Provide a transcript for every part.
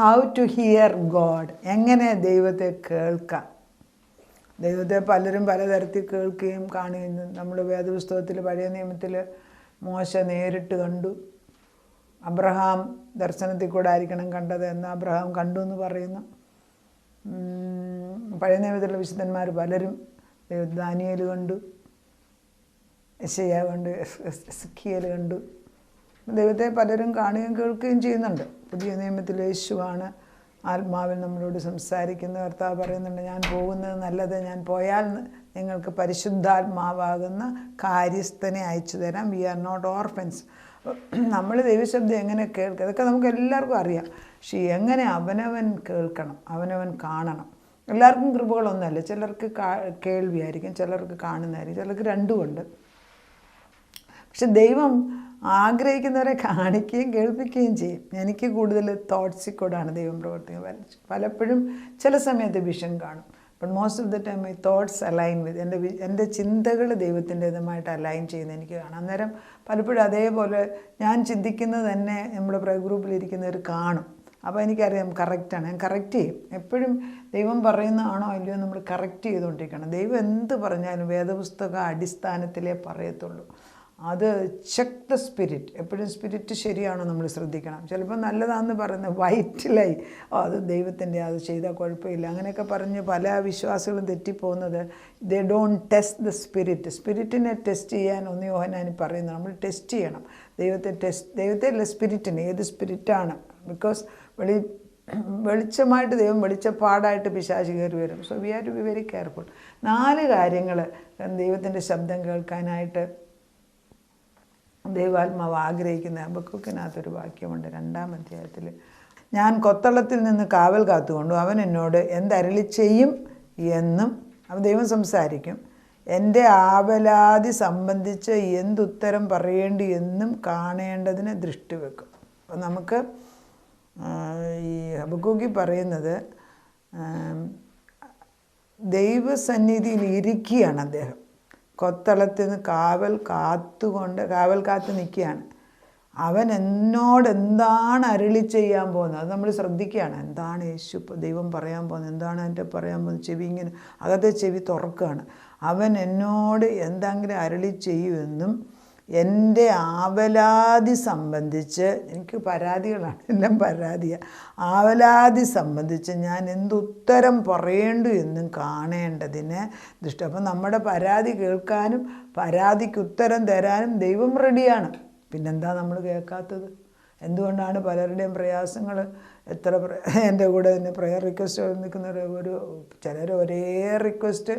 How to here God, എങ്ങനെ ദൈവത്തെ കേൾക്കാം. ദൈവത്തെ പലരും പലതരത്തിൽ കേൾക്കുകയും കാണുകയും. നമ്മൾ വേദപുസ്തകത്തിൽ പഴയ നിയമത്തിൽ മോശ നേരിട്ട് കണ്ടു. അബ്രഹാം ദർശനത്തിൽ കൂടെ ആയിരിക്കണം കണ്ടത് എന്ന് അബ്രഹാം കണ്ടു എന്ന് പറയുന്നു. പഴയ നിയമത്തിലുള്ള വിശുദ്ധന്മാർ പലരും ദാനിയേൽ കണ്ടു, യെശയ്യാ കണ്ടു, എസെക്കിയേൽ കണ്ടു. ദൈവത്തെ പലരും കാണുകയും കേൾക്കുകയും ചെയ്യുന്നുണ്ട്. പുതിയ നിയമത്തിൽ യേശുവാണ് ആത്മാവിൽ നമ്മളോട് സംസാരിക്കുന്ന. കർത്താവ് പറയുന്നുണ്ട്, ഞാൻ പോകുന്നത് നല്ലത്, ഞാൻ പോയാൽ നിങ്ങൾക്ക് പരിശുദ്ധാത്മാവാകുന്ന കാര്യസ്ഥനെ അയച്ചു തരാം. We are not orphans. നമ്മൾ ദൈവശബ്ദം എങ്ങനെ കേൾക്കുക, അതൊക്കെ നമുക്ക് എല്ലാവർക്കും അറിയാം. പക്ഷേ എങ്ങനെ അവനവൻ കേൾക്കണം, അവനവൻ കാണണം. എല്ലാവർക്കും കൃപകളൊന്നുമല്ല. ചിലർക്ക് കേൾവിയായിരിക്കും, ചിലർക്ക് കാണുന്നതായിരിക്കും, ചിലർക്ക് രണ്ടുമുണ്ട്. പക്ഷെ ദൈവം ആഗ്രഹിക്കുന്നവരെ കാണിക്കുകയും കേൾപ്പിക്കുകയും ചെയ്യും. എനിക്ക് കൂടുതൽ തോട്ട്സിൽ കൂടാണ് ദൈവം പ്രവർത്തിക്കുന്നത്. പലപ്പോഴും ചില സമയത്ത് വിഷൻ കാണും. But most of the time my thoughts align with എൻ്റെ ചിന്തകൾ ദൈവത്തിൻ്റെതുമായിട്ട് അലൈൻ ചെയ്യുന്നത് എനിക്ക് കാണാം. അന്നേരം പലപ്പോഴും അതേപോലെ ഞാൻ ചിന്തിക്കുന്നത് തന്നെ നമ്മുടെ പ്രയർ ഗ്രൂപ്പിലിരിക്കുന്നവർ കാണും. അപ്പോൾ എനിക്കറിയാം കറക്റ്റാണ്, ഞാൻ കറക്റ്റ് ചെയ്യും. എപ്പോഴും ദൈവം പറയുന്നതാണോ ഇല്ലയോ നമ്മൾ കറക്റ്റ് ചെയ്തുകൊണ്ടിരിക്കണം. ദൈവം എന്ത് പറഞ്ഞാലും വേദപുസ്തക അടിസ്ഥാനത്തിലേ പറയത്തുള്ളൂ. അത് ചെക്ക് ദ സ്പിരിറ്റ്. എപ്പോഴും സ്പിരിറ്റ് ശരിയാണോ നമ്മൾ ശ്രദ്ധിക്കണം. ചിലപ്പോൾ നല്ലതാണെന്ന് പറയുന്നത് വൈറ്റിലായി, അത് ദൈവത്തിൻ്റെ, അത് ചെയ്താൽ കുഴപ്പമില്ല, അങ്ങനെയൊക്കെ പറഞ്ഞ് പല വിശ്വാസികളും തെറ്റിപ്പോകുന്നത്. They don't test the spirit. സ്പിരിറ്റിനെ ടെസ്റ്റ് ചെയ്യാൻ 1 യോഹന്നാനിൽ പറയുന്നത് നമ്മൾ ടെസ്റ്റ് ചെയ്യണം. ദൈവത്തെ അല്ല, സ്പിരിറ്റിനെ. ഏത് സ്പിരിറ്റാണ്? ബിക്കോസ് വെളിച്ചമായിട്ട് ദൈവം വെളിച്ചപ്പാടായിട്ട് പിശാച് കയറി വരും. So we have to be very careful. 4 കാര്യങ്ങൾ ദൈവത്തിൻ്റെ ശബ്ദം കേൾക്കാനായിട്ട് ദൈവാത്മാവ് ആഗ്രഹിക്കുന്ന ഹബക്കൂക്കിനകത്തൊരു വാക്യമുണ്ട് 2-ാം അധ്യായത്തിൽ. ഞാൻ കൊത്തളത്തിൽ നിന്ന് കാവൽ കാത്തുകൊണ്ടു, അവൻ എന്നോട് എന്തരളി ചെയ്യും എന്നും, അവൻ ദൈവം സംസാരിക്കും, എൻ്റെ ആവലാതി സംബന്ധിച്ച് എന്തുത്തരം പറയേണ്ടി എന്നും കാണേണ്ടതിന് ദൃഷ്ടി വെക്കും. അപ്പോൾ നമുക്ക് ഈ ഹബക്കൂക്കിൽ പറയുന്നത് ദൈവസന്നിധിയിൽ ഇരിക്കുകയാണ് അദ്ദേഹം. കൊത്തളത്തിൽ നിന്ന് കാവൽ കാത്ത് നിൽക്കുകയാണ്. അവൻ എന്നോട് എന്താണ് അരുളി ചെയ്യാൻ പോകുന്നത് അത് നമ്മൾ ശ്രദ്ധിക്കുകയാണ്. എന്താണ് യേശു ദൈവം പറയാൻ പോകുന്നത്, എന്താണ് എൻ്റെ പറയാൻ പോകുന്നത്? ചെവി ഇങ്ങനെ അകത്തെ ചെവി തുറക്കുകയാണ്. അവൻ എന്നോട് എന്തെങ്കിലും അരുളി ചെയ്യുമെന്നും എൻ്റെ ആവലാതി സംബന്ധിച്ച്, എനിക്ക് പരാതികളാണ്, എല്ലാം പരാതിയാണ്, ആവലാതി സംബന്ധിച്ച് ഞാൻ എന്തുത്തരം പറയേണ്ടു എന്നും കാണേണ്ടതിന് ദൃഷ്ടി. അപ്പം നമ്മുടെ പരാതി കേൾക്കാനും പരാതിക്ക് ഉത്തരം തരാനും ദൈവം റെഡിയാണ്. പിന്നെന്താ നമ്മൾ കേൾക്കാത്തത്? എന്തുകൊണ്ടാണ് പലരുടെയും പ്രയാസങ്ങൾ എൻ്റെ കൂടെ തന്നെ പ്രയർ റിക്വസ്റ്റ് നിൽക്കുന്ന ചിലർ ഒരേ റിക്വസ്റ്റ്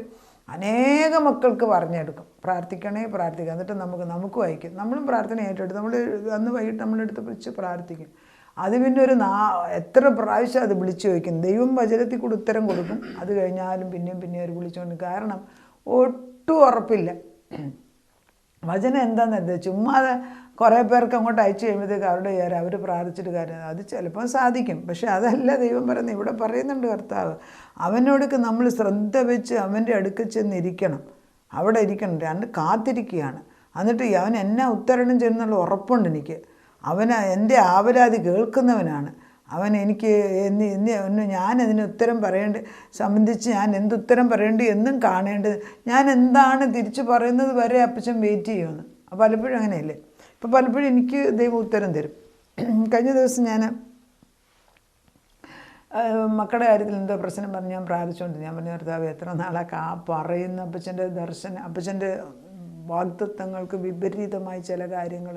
അനേക മക്കൾക്ക് പറഞ്ഞെടുക്കും. പ്രാർത്ഥിക്കണേ പ്രാർത്ഥിക്കുക, എന്നിട്ട് നമുക്ക് വായിക്കും. നമ്മളും പ്രാർത്ഥന ഏറ്റെടുത്ത് നമ്മൾ അന്ന് വൈകിട്ട് നമ്മളെടുത്ത് വിളിച്ച് പ്രാർത്ഥിക്കും. അത് പിന്നെ എത്ര പ്രാവശ്യം അത് വിളിച്ചു ചോദിക്കും. ദൈവം വചനത്തിൽ കൂടെ ഉത്തരം കൊടുക്കും. അത് കഴിഞ്ഞാലും പിന്നെയും അവർ വിളിച്ചുകൊണ്ട്, കാരണം ഒട്ടും ഉറപ്പില്ല വചനം എന്താണെന്നത്. ചുമ്മാതെ കുറേ പേർക്ക് അങ്ങോട്ട് അയച്ചു കഴിയുമ്പോഴത്തേക്ക് അവരുടെ അവർ പ്രാർത്ഥിച്ചിട്ട് കാര്യം അത് ചിലപ്പോൾ സാധിക്കും. പക്ഷെ അതല്ല ദൈവം പറയുന്നത്. ഇവിടെ പറയുന്നുണ്ട് കർത്താവ്, അവനോടൊക്കെ നമ്മൾ ശ്രദ്ധ വെച്ച് അവൻ്റെ അടുക്കൽ ചെന്നിരിക്കണം, അവിടെ ഇരിക്കണം, കാത്തിരിക്കുകയാണ്. എന്നിട്ട് അവൻ എന്നെ ഉത്തരണം ചെയ്യുന്നുള്ള ഉറപ്പുണ്ട് എനിക്ക്. എൻ്റെ ആവലാതി കേൾക്കുന്നവനാണ് അവൻ. എനിക്ക് ഞാൻ അതിന് ഉത്തരം സംബന്ധിച്ച് ഞാൻ എന്തുത്തരം പറയേണ്ടി എന്നും കാണേണ്ടത്, ഞാൻ എന്താണ് തിരിച്ചു പറയുന്നത് വരെ അപ്പച്ചൻ വെയിറ്റ് ചെയ്യുമെന്ന്. അപ്പോൾ പലപ്പോഴും അങ്ങനെയല്ലേ. ഇപ്പോൾ പലപ്പോഴും എനിക്ക് ദൈവം ഉത്തരം തരും. കഴിഞ്ഞ ദിവസം ഞാൻ മക്കളുടെ കാര്യത്തിൽ എന്തോ പ്രശ്നം പറഞ്ഞ് ഞാൻ പ്രാർത്ഥിച്ചുകൊണ്ട് ഞാൻ പറഞ്ഞു, കർത്താവ് എത്ര നാളൊക്കെ പറയുന്ന അപ്പച്ചൻ്റെ അപ്പച്ചൻ്റെ വാഗ്ദത്തങ്ങൾക്ക് വിപരീതമായി ചില കാര്യങ്ങൾ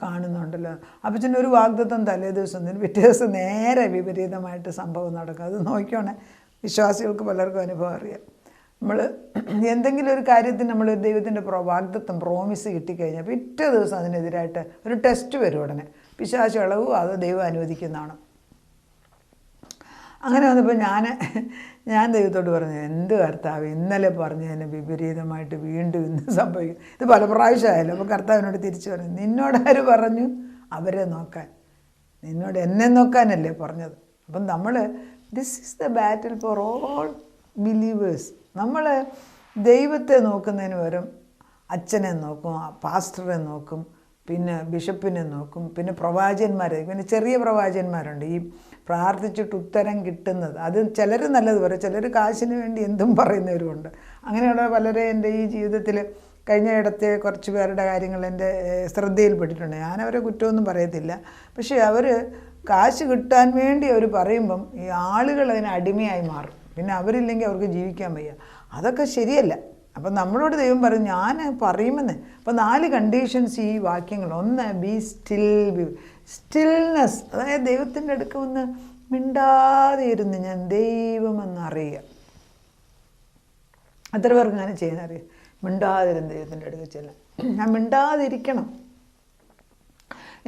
കാണുന്നുണ്ടല്ലോ. അപ്പച്ചൻ്റെ ഒരു വാഗ്ദത്തം തലേ ദിവസം പിറ്റേ ദിവസം നേരെ വിപരീതമായിട്ട് സംഭവം നടക്കും. അത് നോക്കിയോണേ, വിശ്വാസികൾക്ക് പലർക്കും അനുഭവം അറിയാം. നമ്മൾ എന്തെങ്കിലും ഒരു കാര്യത്തിന് നമ്മൾ ദൈവത്തിൻ്റെ വാഗ്ദത്തം പ്രോമിസ് കിട്ടിക്കഴിഞ്ഞാൽ പിറ്റേ ദിവസം അതിനെതിരായിട്ട് ഒരു ടെസ്റ്റ് വരും. ഉടനെ പിശാച് ഇളവും അത് ദൈവം അനുവദിക്കുന്നതാണ്. അങ്ങനെ വന്നപ്പോൾ ഞാൻ ദൈവത്തോട് പറഞ്ഞു, എന്ത് കർത്താവ് ഇന്നലെ പറഞ്ഞതിന് വിപരീതമായിട്ട് വീണ്ടും ഇന്ന് സംഭവിക്കും. ഇത് പല പ്രാവശ്യമായല്ലോ. അപ്പോൾ കർത്താവിനോട് തിരിച്ചു പറഞ്ഞു, നിന്നോടാര് പറഞ്ഞു അവരെ നോക്കാൻ? നിന്നോട് എന്നെ നോക്കാനല്ലേ പറഞ്ഞത്. അപ്പം നമ്മൾ this is the battle for all believers. നമ്മൾ ദൈവത്തെ നോക്കുന്നതിന് പകരം അച്ഛനെ നോക്കും, പാസ്റ്ററെ നോക്കും, പിന്നെ ബിഷപ്പിനെ നോക്കും, പിന്നെ പ്രവാചകന്മാരെ, പിന്നെ ചെറിയ പ്രവാചകന്മാരുണ്ട് ഈ പ്രാർത്ഥിച്ചിട്ട് ഉത്തരം കിട്ടുന്നത്. അത് ചിലർ നല്ലത് പറയും, ചിലർ കാശിന് വേണ്ടി എന്തും പറയുന്നവരുമുണ്ട്. അങ്ങനെയുള്ള പലരെ എൻ്റെ ഈ ജീവിതത്തിൽ കഴിഞ്ഞ ഇടത്തെ കുറച്ച് പേരുടെ കാര്യങ്ങൾ എൻ്റെ ശ്രദ്ധയിൽപ്പെട്ടിട്ടുണ്ട്. ഞാനവരെ കുറ്റമൊന്നും പറയത്തില്ല. പക്ഷേ അവർ കാശ് കിട്ടാൻ വേണ്ടി അവർ പറയുമ്പം ഈ ആളുകൾ അതിന് അടിമയായി മാറും. പിന്നെ അവരില്ലെങ്കിൽ അവർക്ക് ജീവിക്കാൻ വയ്യ. അതൊക്കെ ശരിയല്ല. അപ്പം നമ്മളോട് ദൈവം പറയും ഞാൻ പറയുമെന്ന്. അപ്പം 4 കണ്ടീഷൻസ് ഈ വാക്യങ്ങൾ. 1, ബി സ്റ്റിൽ, സ്റ്റിൽനെസ്, അതായത് ദൈവത്തിൻ്റെ അടുക്ക ഒന്ന് മിണ്ടാതെ ഇരുന്ന് ഞാൻ ദൈവമെന്ന് അറിയുക. എത്ര പേർക്ക് അങ്ങനെ ചെയ്യാനറിയാം? മിണ്ടാതിരുന്ന് ദൈവത്തിൻ്റെ അടുക്ക ചെല്ലാം. ഞാൻ മിണ്ടാതിരിക്കണം.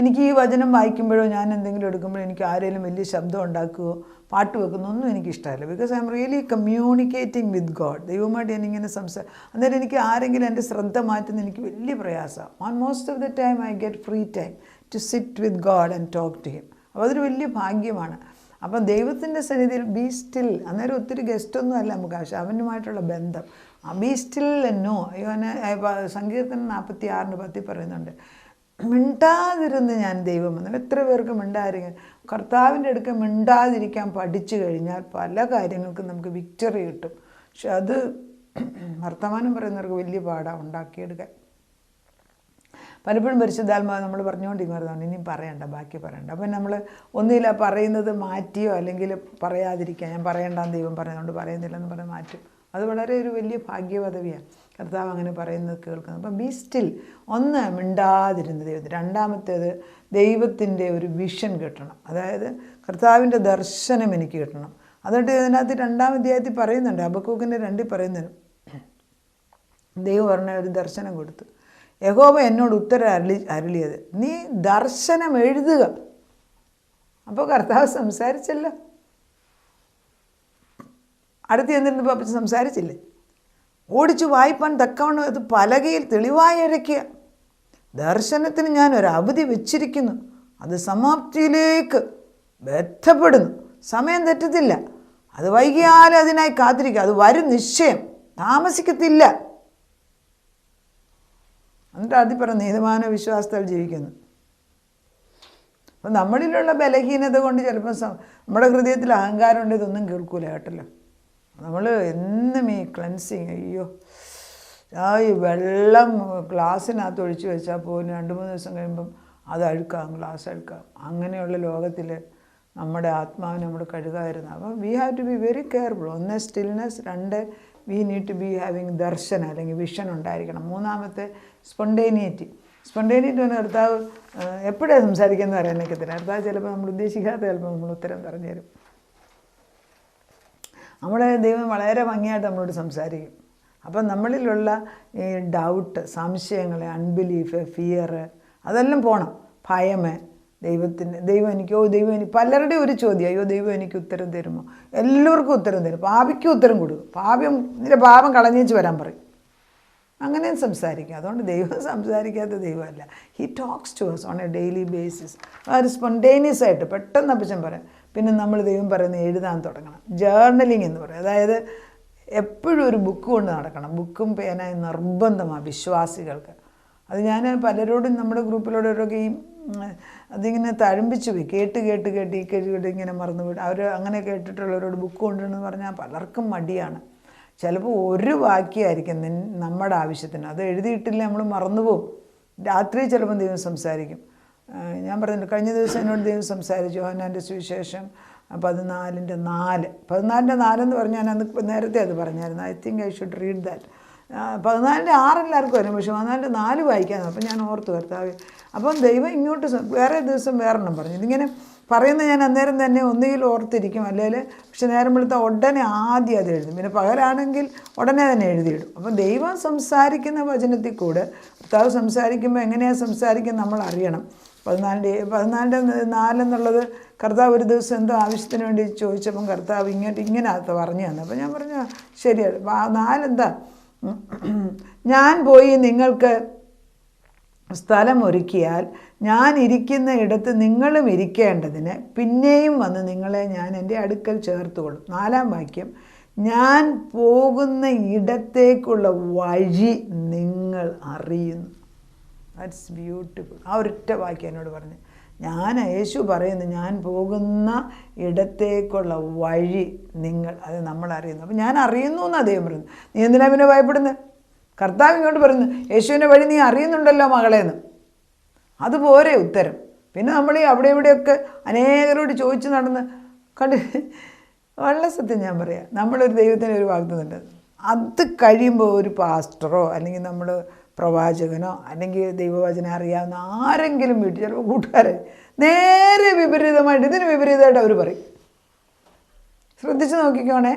എനിക്ക് ഈ വചനം വായിക്കുമ്പോഴോ ഞാൻ എന്തെങ്കിലും എടുക്കുമ്പോഴോ എനിക്ക് ആരെങ്കിലും വലിയ ശബ്ദം ഉണ്ടാക്കുകയോ പാട്ട് വെക്കുന്നോ ഒന്നും എനിക്കിഷ്ടമല്ല. Because I am really communicating with God. ദൈവമായിട്ട് ഞാനിങ്ങനെ അന്നേരം എനിക്ക് ആരെങ്കിലും എൻ്റെ ശ്രദ്ധ മാറ്റുന്ന എനിക്ക് വലിയ പ്രയാസമാണ്. On most of the time I get free time to sit with God and talk to him. അപ്പോൾ അതൊരു വലിയ ഭാഗ്യമാണ്. അപ്പം ദൈവത്തിൻ്റെ സന്നിധിയിൽ ബി സ്റ്റിൽ. അന്നേരം ഒത്തിരി ഗസ്റ്റൊന്നും അല്ല നമുക്ക് ആവശ്യം, അവനുമായിട്ടുള്ള ബന്ധം. ബി സ്റ്റിൽ എന്നോ സങ്കീർത്തനം 46:10 പറയുന്നുണ്ട്, മിണ്ടാതിരുന്ന് ഞാൻ ദൈവം എന്ന്. എത്ര പേർക്ക് മിണ്ടാതിരിക്കാൻ, കർത്താവിൻ്റെ അടുക്ക മിണ്ടാതിരിക്കാൻ പഠിച്ചു കഴിഞ്ഞാൽ പല കാര്യങ്ങൾക്കും നമുക്ക് വിക്ടറി കിട്ടും. പക്ഷെ അത് വർത്തമാനം പറയുന്നവർക്ക് വലിയ പാടാണ് ഉണ്ടാക്കിയെടുക്കാൻ. പലപ്പോഴും പരിശുദ്ധാത്മാവ് നമ്മൾ പറഞ്ഞുകൊണ്ടിരിക്കുന്നതാണ് ഇനിയും പറയണ്ട, ബാക്കി പറയണ്ട. അപ്പം നമ്മൾ ഒന്നുമില്ല പറയുന്നത് മാറ്റിയോ അല്ലെങ്കിൽ പറയാതിരിക്കുക. ഞാൻ പറയണ്ടാന്ന് ദൈവം പറയുന്നതുകൊണ്ട് പറയുന്നില്ലെന്ന് പറഞ്ഞ് മാറ്റും. അത് വളരെ ഒരു വലിയ ഭാഗ്യപദവിയാണ് കർത്താവ് അങ്ങനെ പറയുന്നത് കേൾക്കുന്നത്. അപ്പം ബി സ്റ്റിൽ. 1, മിണ്ടാതിരുന്ന ദൈവത്തിന്. 2-മത്തേത് ദൈവത്തിൻ്റെ ഒരു വിഷൻ കിട്ടണം. അതായത് കർത്താവിൻ്റെ ദർശനം എനിക്ക് കിട്ടണം. അതുകൊണ്ട് ഇതിനകത്ത് 2-ാം അധ്യായത്തിൽ പറയുന്നുണ്ട്, ഹബക്കൂക്കിൻ്റെ 2 പറയുന്നതിനും ദൈവം പറഞ്ഞ ഒരു ദർശനം കൊടുത്തു. യഹോവ എന്നോട് ഉത്തരം അരുളിയത്, നീ ദർശനം എഴുതുക. അപ്പോൾ കർത്താവ് സംസാരിച്ചല്ലോ. അടുത്ത് എന്നിരുന്നപ്പോൾ അപ്പം സംസാരിച്ചില്ലേ? ഓടിച്ചു വായിപ്പാൻ തക്കവണ്ണം അത് പലകയിൽ തെളിവായി അരയ്ക്കുക. ദർശനത്തിന് ഞാൻ ഒരു അവധി വെച്ചിരിക്കുന്നു, അത് സമാപ്തിയിലേക്ക് ബന്ധപ്പെടുന്നു. സമയം തെറ്റത്തില്ല, അത് വൈകിയാലും അതിനായി കാത്തിരിക്കുക. അത് വരും നിശ്ചയം, താമസിക്കത്തില്ല. എന്നിട്ട് ആദ്യം പറഞ്ഞ നീതിമാന വിശ്വാസത്താൽ ജീവിക്കുന്നു. അപ്പം നമ്മളിലുള്ള ബലഹീനത കൊണ്ട് ചിലപ്പോൾ നമ്മുടെ ഹൃദയത്തിൽ അഹങ്കാരം ഉണ്ട്, ഇതൊന്നും കേൾക്കൂല കേട്ടല്ലോ. നമ്മൾ എന്നും ഈ ക്ലെൻസിങ്, ഈ വെള്ളം ഗ്ലാസ്സിനകത്ത് ഒഴിച്ച് വെച്ചാൽ പോലും 2-3 ദിവസം കഴിയുമ്പം അത് അഴുക്കാം, ഗ്ലാസ് അഴുക്കാം. അങ്ങനെയുള്ള ലോകത്തിൽ നമ്മുടെ ആത്മാവിനെ നമ്മൾ കഴുകായിരുന്നു. അപ്പം we have to be very careful. 1, stillness. 2, we need to be having ദർശനം അല്ലെങ്കിൽ വിഷൻ ഉണ്ടായിരിക്കണം. 3-മത്തെ സ്പോണ്ടേനിറ്റി. സ്പോണ്ടേനിറ്റി എന്ന് കർത്താവ് എപ്പോഴാണ് സംസാരിക്കുന്നത് പറയാനൊക്കത്തില്ല. കർത്താവ് ചിലപ്പോൾ നമ്മൾ ഉദ്ദേശിക്കാത്ത ചിലപ്പോൾ നമ്മൾ ഉത്തരം പറഞ്ഞു തരും. നമ്മുടെ ദൈവം വളരെ ഭംഗിയായിട്ട് നമ്മളോട് സംസാരിക്കും. അപ്പം നമ്മളിലുള്ള ഈ ഡൗട്ട്, സംശയങ്ങൾ, അൺബിലീഫ്, ഫിയർ, അതെല്ലാം പോകണം. ഭയം, ദൈവം എനിക്ക് പലരുടെയും ഒരു ചോദ്യം, അയ്യോ ദൈവം എനിക്ക് ഉത്തരം തരുമോ? എല്ലാവർക്കും ഉത്തരം തരും. പാപിക്കും ഉത്തരം കൊടുക്കും. ഇതിൻ്റെ പാപം കളഞ്ഞേച്ച് വരാൻ പറയും. അങ്ങനെയും സംസാരിക്കും. അതുകൊണ്ട് ദൈവം സംസാരിക്കാത്ത ദൈവമല്ല. He talks to us on a daily basis. അത് സ്പോണ്ടേനിയസ് ആയിട്ട് പെട്ടെന്ന് അപ്പച്ചൻ പറയാം. പിന്നെ നമ്മൾ ദൈവം പറയുന്നത് എഴുതാൻ തുടങ്ങണം. ജേർണലിംഗ് എന്ന് പറയും. അതായത് എപ്പോഴും ഒരു ബുക്ക് കൊണ്ട് നടക്കണം. ബുക്കും പേനയും നിർബന്ധമാണ് വിശ്വാസികൾക്ക്. അത് ഞാൻ പലരോടും നമ്മുടെ ഗ്രൂപ്പിലോടൊക്കെ അതിങ്ങനെ തഴമ്പിച്ച് പോയി. കേട്ട് ഇങ്ങനെ മറന്നുപോയി. അവർ അങ്ങനെ കേട്ടിട്ടുള്ളവരോട് ബുക്ക് കൊണ്ടുവരണമെന്ന് പറഞ്ഞാൽ പലർക്കും മടിയാണ്. ചിലപ്പോൾ ഒരു വാക്യമായിരിക്കും നമ്മുടെ ആവശ്യത്തിന്, അത് എഴുതിയിട്ടില്ല, നമ്മൾ മറന്നുപോകും. രാത്രി ചിലപ്പോൾ ദൈവം സംസാരിക്കും. ഞാൻ പറഞ്ഞിട്ടുണ്ട്, കഴിഞ്ഞ ദിവസം എന്നോട് ദൈവം സംസാരിച്ചു. യോഹന്നാൻ്റെ സുവിശേഷം 14:4. 14:4 എന്ന് പറഞ്ഞാൽ ഞാൻ അന്ന് നേരത്തെ അത് പറഞ്ഞായിരുന്നു. I think I should read that. 14:6 എല്ലാവർക്കും വരും, പക്ഷെ 14:4 വായിക്കാമെന്ന്. അപ്പം ഞാൻ ഓർത്തു കർത്താവ്. അപ്പം ദൈവം ഇങ്ങോട്ട് വേറെ ദിവസം വേറെണ്ണം പറഞ്ഞു. ഇതിങ്ങനെ പറയുന്നത് ഞാൻ അന്നേരം തന്നെ ഒന്നുകിൽ ഓർത്തിരിക്കും, അല്ലെങ്കിൽ പക്ഷെ നേരം വെളുത്ത ഉടനെ ആദ്യം അത് എഴുതും. പിന്നെ പകലാണെങ്കിൽ ഉടനെ തന്നെ എഴുതിയിടും. അപ്പം ദൈവം സംസാരിക്കുന്ന വചനത്തിൽ കൂടെ കർത്താവ് സംസാരിക്കുമ്പോൾ എങ്ങനെയാണ് സംസാരിക്കുന്നത് നമ്മൾ അറിയണം. 14:4 എന്നുള്ളത് കർത്താവ് ഒരു ദിവസം എന്തോ ആവശ്യത്തിന് വേണ്ടി ചോദിച്ചപ്പം കർത്താവ് ഇങ്ങനെ അത് പറഞ്ഞു തന്നെ. അപ്പം ഞാൻ പറഞ്ഞു ശരിയാണ്. 4 എന്താ? ഞാൻ പോയി നിങ്ങൾക്ക് സ്ഥലം ഒരുക്കിയാൽ ഞാൻ ഇരിക്കുന്ന ഇടത്ത് നിങ്ങളും ഇരിക്കേണ്ടതിന് പിന്നെയും വന്ന് നിങ്ങളെ ഞാൻ എൻ്റെ അടുക്കൽ ചേർത്തുകൊള്ളും. 4-ാം വാക്യം, ഞാൻ പോകുന്ന ഇടത്തേക്കുള്ള വഴി നിങ്ങൾ അറിയുന്നു. That's beautiful. ആ ഒരൊറ്റ വാക്യം എന്നോട് പറഞ്ഞു. യേശു പറയുന്നു, ഞാൻ പോകുന്ന ഇടത്തേക്കുള്ള വഴി അത് നമ്മൾ അറിയുന്നു. അപ്പം ഞാൻ അറിയുന്നു എന്ന് അദ്ദേഹം പറയുന്നു. നീ എന്തിനാ പിന്നെ ഭയപ്പെടുന്നത്? കർത്താവ് ഇങ്ങോട്ട് പറയുന്നു, യേശുവിൻ്റെ വഴി നീ അറിയുന്നുണ്ടല്ലോ മകളേന്ന്. അതുപോരെ ഉത്തരം. പിന്നെ നമ്മൾ ഈ അവിടെ ഇവിടെയൊക്കെ അനേകരോട് ചോദിച്ച് നടന്ന് വളരെ സത്യം ഞാൻ പറയാം, നമ്മളൊരു ദൈവത്തിന് ഒരു വാഗ്ദത്തമുണ്ട്. അത് കഴിയുമ്പോൾ ഒരു പാസ്റ്ററോ അല്ലെങ്കിൽ നമ്മൾ പ്രവാചകനോ അല്ലെങ്കിൽ ദൈവവചനം അറിയാവുന്ന ആരെങ്കിലും വീട്ടിൽ, ചിലപ്പോൾ കൂട്ടുകാരെ, നേരെ വിപരീതമായിട്ട്, ഇതിന് വിപരീതമായിട്ട് അവർ പറയും. ശ്രദ്ധിച്ച് നോക്കിക്കോണേ.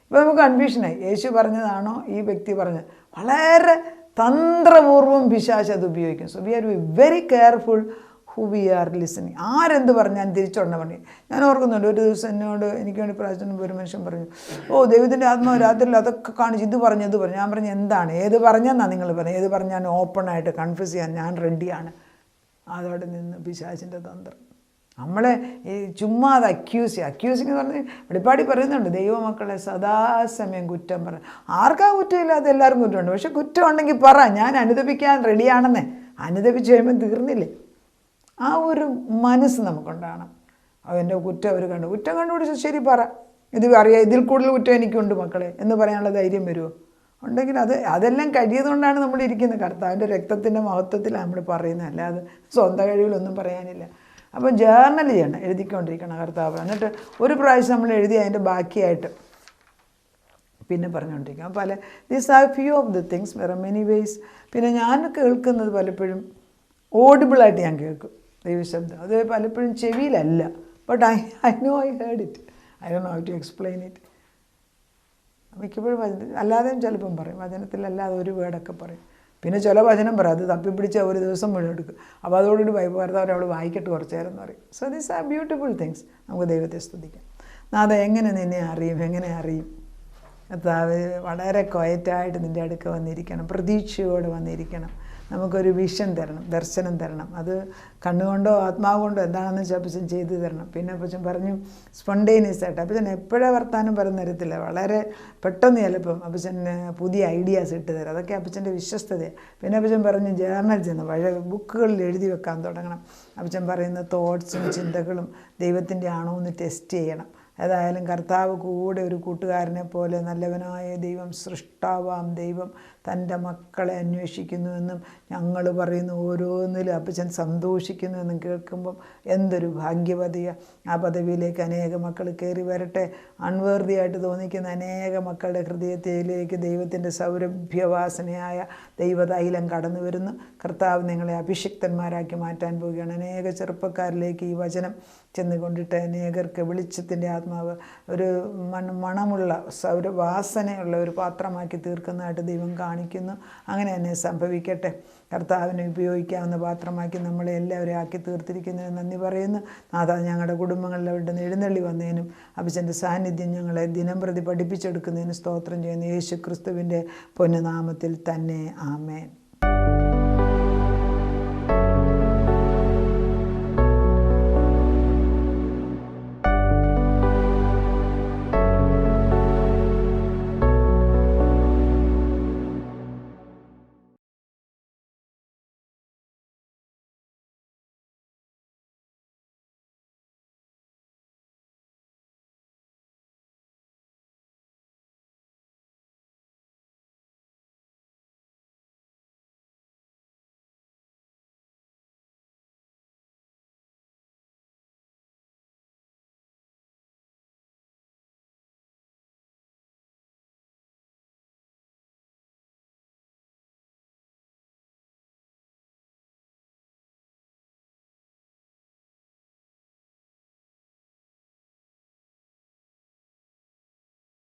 ഇപ്പോൾ നമുക്ക് കൺഫ്യൂഷനായി, യേശു പറഞ്ഞതാണോ ഈ വ്യക്തി പറഞ്ഞത്? വളരെ തന്ത്രപൂർവ്വം പിശാച് അത് ഉപയോഗിക്കും. So we are very careful who we are listening. ആരെന്ത് പറഞ്ഞാൽ തിരിച്ചോണ്ട പറഞ്ഞു. ഞാൻ ഓർക്കുന്നുണ്ട്, ഒരു ദിവസം എനിക്ക് വേണ്ടി പ്രാർത്ഥന ഒരു മനുഷ്യൻ പറഞ്ഞു, ദൈവത്തിൻ്റെ ആത്മാവ് രാത്രിയിൽ അതൊക്കെ കാണിച്ച് ഇത് പറഞ്ഞു. ഞാൻ പറഞ്ഞു, എന്താണ്, ഏത് പറഞ്ഞെന്നാണ് നിങ്ങൾ പറഞ്ഞത്? ഏത് പറഞ്ഞാൽ ഓപ്പണായിട്ട് കൺഫ്യൂസ് ചെയ്യാൻ ഞാൻ റെഡിയാണ്. അതോടെ നിന്ന് പിശാചിൻ്റെ തന്ത്രം. നമ്മളെ ഈ ചുമ്മാ അത് അക്യൂസിങ് എന്ന് പറഞ്ഞ് വെളിപ്പാടി പറയുന്നുണ്ട്, ദൈവമക്കളെ സദാസമയം കുറ്റം പറ. ആർക്കാ കുറ്റമില്ലാതെ? എല്ലാവർക്കും കുറ്റമുണ്ട്. പക്ഷെ കുറ്റം ഉണ്ടെങ്കിൽ പറ, ഞാൻ അനുദപിക്കാൻ റെഡിയാണെന്നേ. അനുദപിച്ച് കഴിയുമ്പോൾ തീർന്നില്ലേ? ആ ഒരു മനസ്സ് നമുക്കുണ്ടാകണം. അവൻ്റെ കുറ്റം അവർ കുറ്റം കണ്ടുപിടിച്ച് ശരി പറ, ഇത് അറിയാം, ഇതിൽ കൂടുതൽ കുറ്റം എനിക്കുണ്ട് മക്കളെ എന്ന് പറയാനുള്ള ധൈര്യം വരുമോ? ഉണ്ടെങ്കിൽ അതെല്ലാം കഴിയുന്നതുകൊണ്ടാണ് നമ്മൾ ഇരിക്കുന്നത്. കർത്താവിൻ്റെ രക്തത്തിൻ്റെ മഹത്വത്തിലാണ് നമ്മൾ പറയുന്നത്, അല്ലാതെ സ്വന്തം കഴിവിലൊന്നും പറയാനില്ല. അപ്പം ജേർണൽ ചെയ്യണം, എഴുതിക്കൊണ്ടിരിക്കണം കർത്താവ്. എന്നിട്ട് ഒരു പ്രാവശ്യം നമ്മൾ എഴുതി അതിൻ്റെ ബാക്കിയായിട്ട് പിന്നെ പറഞ്ഞുകൊണ്ടിരിക്കണം. പല these are few of the things, വേറെ മെനി വേയ്സ്. പിന്നെ ഞാൻ കേൾക്കുന്നത് പലപ്പോഴും ഓഡിബിളായിട്ട് ഞാൻ കേൾക്കും ദൈവശബ്ദം. അത് പലപ്പോഴും ചെവിയിലല്ല. But I know I heard it. I don't know how to explain it. മിക്കപ്പോഴും അല്ലാതെയും ചിലപ്പം പറയും, വചനത്തിലല്ലാതെ ഒരു വേർഡൊക്കെ പറയും. പിന്നെ ചില വചനം പറയും, അത് തപ്പിപ്പിടിച്ച് ഒരു ദിവസം മുഴുവൻ എടുക്കും. അപ്പോൾ അതോടുകൂടി ഭയപ്പാർത്തവർ അവൾ വായിക്കട്ട് കുറച്ച് നേരം എന്ന് പറയും. So these are beautiful things. നമുക്ക് ദൈവത്തെ സ്തുതിക്കാം. അത് എങ്ങനെ നിന്നെ അറിയും? എങ്ങനെ അറിയും? കർത്താവ് വളരെ ക്വയറ്റായിട്ട് നിൻ്റെ അടുക്ക വന്നിരിക്കണം, പ്രതീക്ഷയോടെ വന്നിരിക്കണം. നമുക്കൊരു വിഷൻ തരണം, ദർശനം തരണം. അത് കണ്ണുകൊണ്ടോ ആത്മാവ് കൊണ്ടോ എന്താണെന്ന് വെച്ചാൽ അപ്പച്ചൻ ചെയ്തു തരണം. പിന്നെ അപ്പച്ചൻ പറഞ്ഞു സ്പോണ്ടേനിയസ് ആയിട്ട്. അപ്പച്ചൻ എപ്പോഴേ വർത്താനം പറയുന്ന തരത്തില്ല, വളരെ പെട്ടെന്ന് ചിലപ്പം അപ്പച്ചൻ പുതിയ ഐഡിയാസ് ഇട്ട് തരും. അതൊക്കെ അപ്പച്ചൻ്റെ വിശ്വസ്തതയാണ്. പിന്നെ അപ്പച്ചൻ പറഞ്ഞു ജേർണൽ ചെന്ന് പഴയ ബുക്കുകളിൽ എഴുതി വെക്കാൻ തുടങ്ങണം. അപ്പച്ചൻ പറയുന്ന തോട്ട്സും ചിന്തകളും ദൈവത്തിൻ്റെ ആണോ എന്ന് ടെസ്റ്റ് ചെയ്യണം. ഏതായാലും കർത്താവ് കൂടെ ഒരു കൂട്ടുകാരനെ പോലെ നല്ലവനായ ദൈവം, സൃഷ്ടാവാം ദൈവം തൻ്റെ മക്കളെ അന്വേഷിക്കുന്നുവെന്നും ഞങ്ങൾ പറയുന്ന ഓരോന്നിലും അപ്പച്ചൻ സന്തോഷിക്കുന്നുവെന്നും കേൾക്കുമ്പം എന്തൊരു ഭാഗ്യവതിയാണ്. ആ പദവിയിലേക്ക് അനേക മക്കൾ കയറി വരട്ടെ. അൺവേർതിയായിട്ട് തോന്നിക്കുന്ന അനേക മക്കളുടെ ഹൃദയത്തിലേക്ക് ദൈവത്തിൻ്റെ സൗരഭ്യവാസനയായ ദൈവതൈലം കടന്നു വരുന്നു. കർത്താവ് നിങ്ങളെ അഭിഷിക്തന്മാരാക്കി മാറ്റാൻ പോവുകയാണ്. അനേക ചെറുപ്പക്കാരിലേക്ക് ഈ വചനം ചെന്നുകൊണ്ടിട്ട് അനേകർക്ക് വെളിച്ചത്തിൻ്റെ ആത്മാവ് ഒരു മണമുള്ള സൗരവാസനയുള്ള ഒരു പാത്രമാക്കി തീർക്കുന്നതായിട്ട് ദൈവം കാണിക്കുന്നു. അങ്ങനെ തന്നെ സംഭവിക്കട്ടെ. കർത്താവിനെ ഉപയോഗിക്കാവുന്ന പാത്രമാക്കി നമ്മളെ എല്ലാവരെയും ആക്കി തീർത്തിരിക്കുന്നതിന് നന്ദി പറയുന്നു. നാഥ, ഞങ്ങളുടെ കുടുംബങ്ങളിൽ അവിടെ നിന്ന് എഴുന്നള്ളി വന്നതിനും അപ്പച്ചൻ്റെ സാന്നിധ്യം ഞങ്ങളെ ദിനംപ്രതി പഠിപ്പിച്ചെടുക്കുന്നതിന് സ്തോത്രം ചെയ്യുന്നു. യേശു ക്രിസ്തുവിൻ്റെ പൊന്നുനാമത്തിൽ തന്നെ. ആമേൻ.